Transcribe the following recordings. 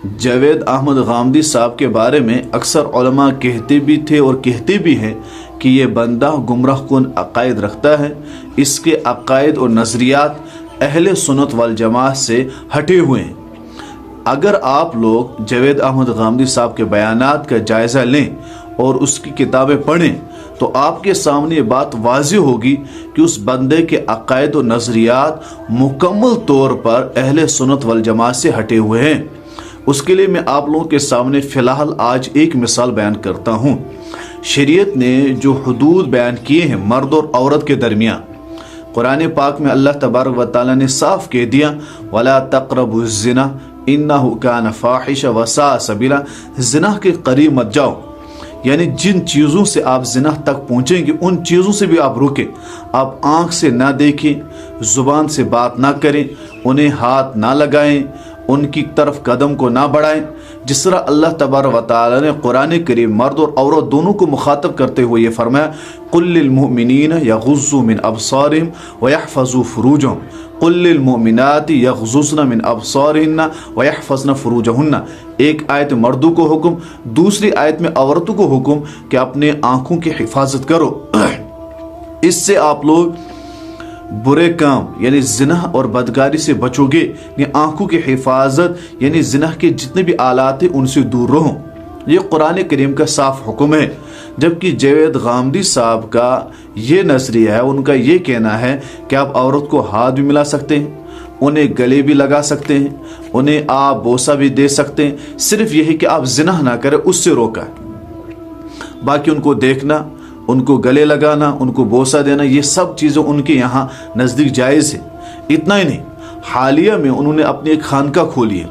जावेद अहमद गामदी साहब के बारे में अक्सर उलमा कहते भी थे और कहते भी हैं कि ये बंदा गुमराह कुन अकायद रखता है। इसके अकायद और नज़रियात अहले सुन्नत वल जमात से हटे हुए हैं। अगर आप लोग जावेद अहमद गामदी साहब के बयानात का जायज़ा लें और उसकी किताबें पढ़ें तो आपके सामने ये बात वाज़ेह होगी कि उस बंदे के अकायद और नज़रियात मुकम्मल तौर पर अहले सुन्नत वल जमात से हटे हुए हैं। उसके लिए मैं आप लोगों के सामने फ़िलहाल आज एक मिसाल बयान करता हूँ। शरीयत ने जो हुदूद बयान किए हैं मर्द और औरत के दरमियान, कुरान पाक में अल्लाह तबारक व तआला ने साफ कह दिया, वला तक़रबुज़ ज़िना इन्नहु कान फ़ाहिशा व साअ सबीला, ज़िना के करीब मत जाओ। यानी जिन चीज़ों से आप ज़िना तक पहुँचेंगे उन चीज़ों से भी आप रुकें। आप आँख से ना देखें, ज़ुबान से बात ना करें, उन्हें हाथ ना लगाएं, उनकी तरफ कदम को ना बढ़ाएं। जिस तरह अल्लाह तबारक व तआला ने कुरान करीम मर्द और औरत दोनों को मुखातब करते हुए ये फरमाया, कुल लिल मुमिनीना यग़ुज़्ज़ू मिन अबसारिहिम व यहफ़ज़ू फ़ुरूजहुम, कुल लिल मुमिनाति यग़ुज़्ज़ुना मिन अबसारिहिन्ना व यहफ़ज़ना फ़ुरूजहुन्ना। एक आयत में मर्दों को हुक्म, दूसरी आयत में औरतों को हुक्म कि अपने आँखों की हिफाजत करो। इससे आप लोग बुरे काम यानी जिना और बदकारी से बचोगे। यानी आंखों की हिफाजत यानी जिना के जितने भी आलात हैं उनसे दूर रहो। ये कुरान करीम का साफ हुक्म है। जबकि जावेद गामदी साहब का ये नज़रिया है, उनका ये कहना है कि आप औरत को हाथ भी मिला सकते हैं, उन्हें गले भी लगा सकते हैं, उन्हें आप बोसा भी दे सकते हैं। सिर्फ यही कि आप जिना ना करें उससे रोका है। बाकी उनको देखना, उनको गले लगाना, उनको बोसा देना, ये सब चीज़ें उनके यहाँ नज़दीक जायज़ है। इतना ही नहीं, हालिया में उन्होंने अपनी एक खानका खोली है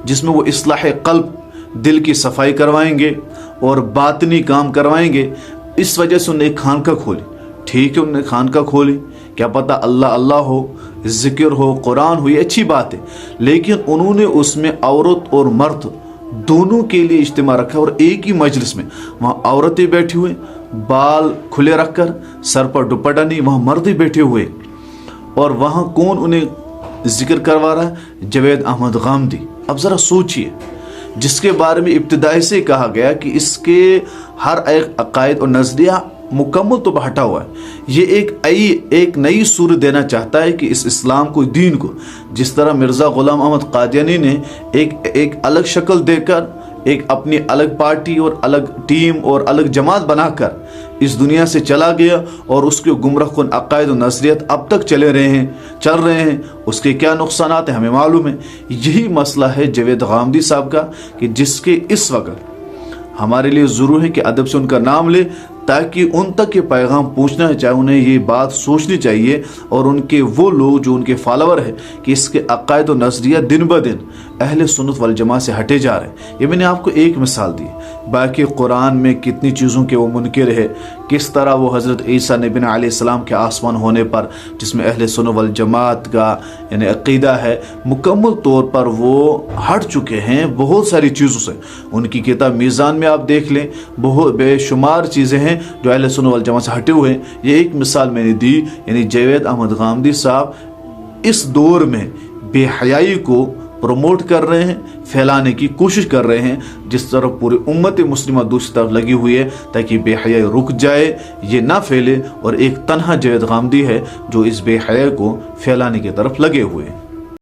जिसमें वो इस्लाह क़ल्ब, दिल की सफाई करवाएंगे और बातनी काम करवाएंगे। इस वजह से उन्होंने एक खानका खोली। ठीक है, उन्होंने खानका खोली, क्या पता अल्लाह अल्लाह हो, ज़िक्र हो, कुरान हो, ये अच्छी बात है। लेकिन उन्होंने उसमें औरत और मर्द दोनों के लिए इज्तिमा रखा और एक ही मजलिस में वहाँ औरतें बैठी हुई, बाल खुले रखकर, सर पर दुपट्टा नहीं, वहाँ मर्द ही बैठे हुए। और वहाँ कौन उन्हें जिक्र करवा रहा है? जावेद अहमद गामदी। अब ज़रा सोचिए, जिसके बारे में इब्तिदाई से कहा गया कि इसके हर एक अकायद और नज़रिया मुकम्मल तो हटा हुआ है। ये एक नई सूरत देना चाहता है कि इस इस्लाम को, दीन को, जिस तरह मिर्ज़ा ग़ुलाम अहमद क़ादियानी ने एक अलग शक्ल देकर एक अपनी अलग पार्टी और अलग टीम और अलग जमात बनाकर इस दुनिया से चला गया और उसके गुमराह कुन अकायद और नज़रियत अब तक चल रहे हैं। उसके क्या नुकसानात हैं हमें मालूम है। यही मसला है जावेद गामदी साहब का कि जिसके इस वक्त हमारे लिए ज़रूर है कि अदब से उनका नाम ले, ताकि उन तक ये पैगाम पहुँचना चाहिए, उन्हें ये बात सोचनी चाहिए और उनके वो लोग जो उनके फॉलोवर है कि इसके अकायद और नज़रिया दिन ब दिन अहले सुन्नत वल जमात से हटे जा रहे हैं। ये मैंने आपको एक मिसाल दी। बाकी कुरान में कितनी चीज़ों के वो मुनकिर है, किस तरह वो हज़रत ईसा नबी अलैहिस्सलाम के आसमान होने पर, जिसमें अहले सुन्नत वल जमात का यानी अक़ीदा है, मुकम्मल तौर पर वो हट चुके हैं बहुत सारी चीज़ों से। उनकी किताब मीज़ान में आप देख लें, बहुत बेशुमार चीज़ें हैं जो अहले सुन्नत वल जमात से हटे हुए हैं। ये एक मिसाल मैंने दी। यानी जावेद अहमद गामदी साहब इस दौर में बेहयाई को प्रमोट कर रहे हैं, फैलाने की कोशिश कर रहे हैं, जिस तरह पूरी उम्मत मुस्लिमा दूसरी तरफ लगी हुई है ताकि बेहयाई रुक जाए, ये ना फैले। और एक तन्हा जावेद गामदी है जो इस बेहयाई को फैलाने की तरफ लगे हुए हैं।